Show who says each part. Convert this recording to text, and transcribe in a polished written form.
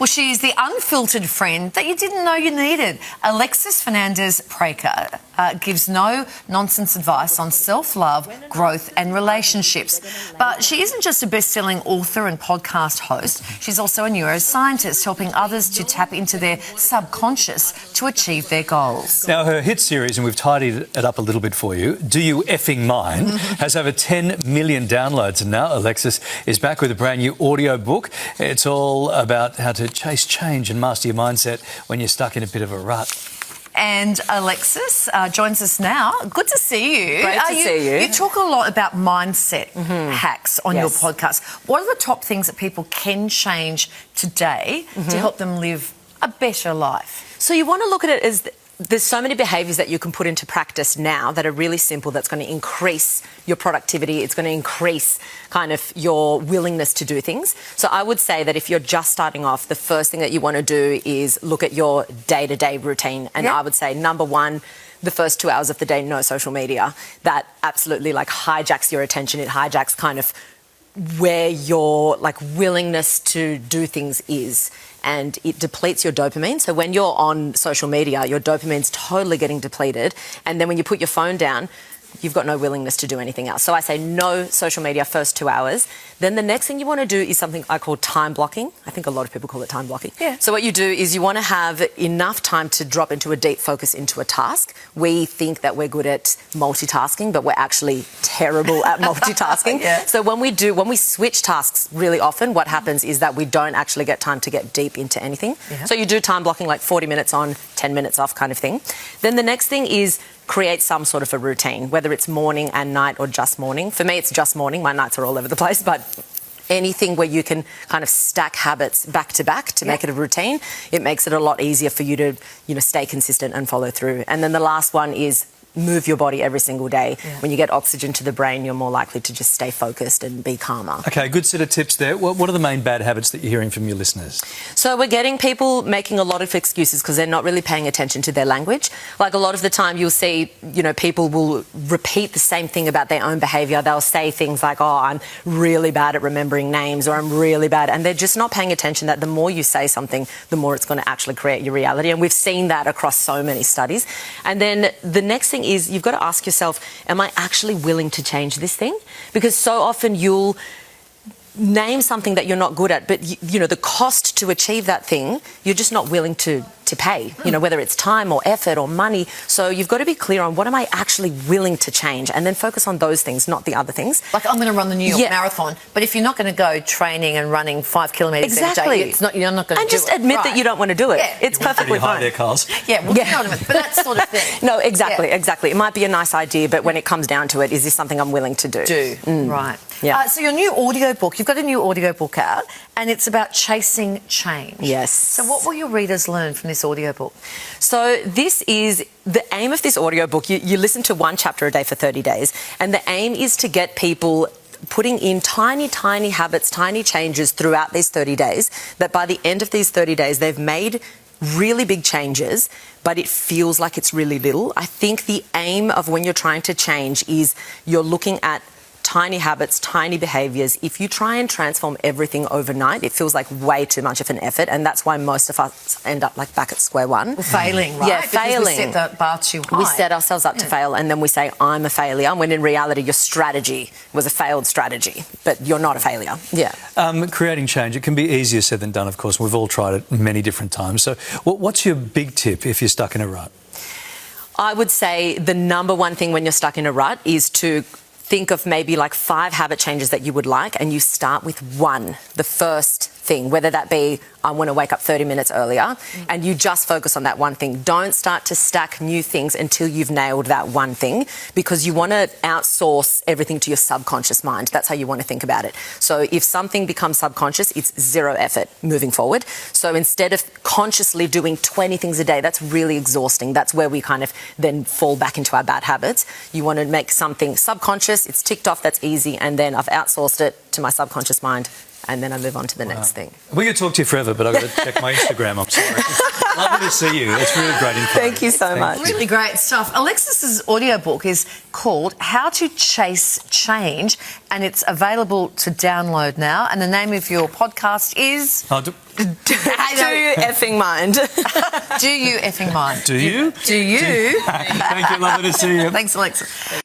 Speaker 1: Well, she is the unfiltered friend that you didn't know you needed. Alexis Fernandez Preiksa gives no nonsense advice on self-love, growth and relationships. But she isn't just a best-selling author and podcast host. She's also a neuroscientist, helping others to tap into their subconscious to achieve their goals.
Speaker 2: Now, her hit series, and we've tidied it up a little bit for you, Do You Effing Mind, has over 10 million downloads. And now Alexis is back with a brand new audiobook. It's all about how to chase change and master your mindset when you're stuck in a bit of a rut.
Speaker 1: And Alexis joins us now. Good to see you.
Speaker 3: Great to see you.
Speaker 1: You talk a lot about mindset hacks on your podcast. What are the top things that people can change today to help them live a better life?
Speaker 3: So you want to look at it as there's so many behaviours that you can put into practice now that are really simple, that's going to increase your productivity, it's going to increase kind of your willingness to do things. So I would say that if you're just starting off, the first thing that you want to do is look at your day-to-day routine. And I would say, number one, the first 2 hours of the day, no social media. That absolutely like hijacks your attention. It hijacks kind of where your like willingness to do things is, and it depletes your dopamine. So when you're on social media, your dopamine's totally getting depleted, and then when you put your phone down, you've got no willingness to do anything else. So I say no social media first 2 hours. Then the next thing you want to do is something I call time blocking. I think a lot of people call it time blocking.
Speaker 1: Yeah.
Speaker 3: So what you do is you want to have enough time to drop into a deep focus into a task. We think that we're good at multitasking, but we're actually terrible at multitasking. So when we switch tasks really often, what happens is that we don't actually get time to get deep into anything. So you do time blocking like 40 minutes on, 10 minutes off kind of thing. Then the next thing is create some sort of a routine, whether it's morning and night or just morning. For me, it's just morning. My nights are all over the place, but anything where you can kind of stack habits back to back to make it a routine, it makes it a lot easier for you to, stay consistent and follow through. And then the last one is move your body every single day. When you get oxygen to the brain, you're more likely to just stay focused and be calmer.
Speaker 2: Okay, good set of tips there. What are the main bad habits that you're hearing from your listeners?
Speaker 3: So we're getting people making a lot of excuses because they're not really paying attention to their language. Like a lot of the time you'll see, people will repeat the same thing about their own behaviour. They'll say things like, oh, I'm really bad at remembering names, or I'm really bad. And they're just not paying attention that the more you say something, the more it's going to actually create your reality. And we've seen that across so many studies. And then the next thing is you've got to ask yourself, am I actually willing to change this thing? Because so often you'll name something that you're not good at, but the cost to achieve that thing, you're just not willing to pay, whether it's time or effort or money. So you've got to be clear on what am I actually willing to change, and then focus on those things, not the other things.
Speaker 1: Like I'm going to run the New York Marathon, but if you're not going to go training and running 5 kilometres every day, you're not going to do it.
Speaker 3: And just admit that you don't want to do it. It's perfectly fine.
Speaker 2: There, Carls.
Speaker 1: But that sort of thing.
Speaker 3: No, exactly. It might be a nice idea, but when it comes down to it, is this something I'm willing to do?
Speaker 1: Right.
Speaker 3: Yeah.
Speaker 1: So your new audiobook, you've got a new audiobook out, and it's about chasing change.
Speaker 3: Yes.
Speaker 1: So what will your readers learn from this audiobook?
Speaker 3: So this is the aim of this audiobook. You listen to one chapter a day for 30 days, and the aim is to get people putting in tiny, tiny habits, tiny changes throughout these 30 days, that by the end of these 30 days, they've made really big changes, but it feels like it's really little. I think the aim of when you're trying to change is you're looking at tiny habits, tiny behaviours. If you try and transform everything overnight, it feels like way too much of an effort, and that's why most of us end up like back at square one.
Speaker 1: Well, failing, right?
Speaker 3: Yeah,
Speaker 1: because
Speaker 3: failing.
Speaker 1: we set the bar too high.
Speaker 3: We set ourselves up to fail, and then we say, I'm a failure, when in reality your strategy was a failed strategy, but you're not a failure. Yeah.
Speaker 2: Creating change, it can be easier said than done, of course. We've all tried it many different times. So what's your big tip if you're stuck in a rut?
Speaker 3: I would say the number one thing when you're stuck in a rut is to think of maybe like 5 habit changes that you would like, and you start with one, the first thing, whether that be I want to wake up 30 minutes earlier, and you just focus on that one thing. Don't start to stack new things until you've nailed that one thing, because you want to outsource everything to your subconscious mind. That's how you want to think about it. So if something becomes subconscious, it's zero effort moving forward. So instead of consciously doing 20 things a day, that's really exhausting. That's where we kind of then fall back into our bad habits. You want to make something subconscious, it's ticked off, that's easy, and then I've outsourced it to my subconscious mind, and then I move on to the next thing.
Speaker 2: We could talk to you forever, but I've got to check my Instagram. I'm sorry. Lovely to see you. It's really great info.
Speaker 3: Thank you so much.
Speaker 1: Really great stuff. Alexis's audiobook is called How to Chase Change, and it's available to download now. And the name of your podcast is...
Speaker 3: Do you effing mind?
Speaker 1: Do you effing mind?
Speaker 2: Do you?
Speaker 1: Do you?
Speaker 2: Thank you. Lovely to see you.
Speaker 1: Thanks, Alexis.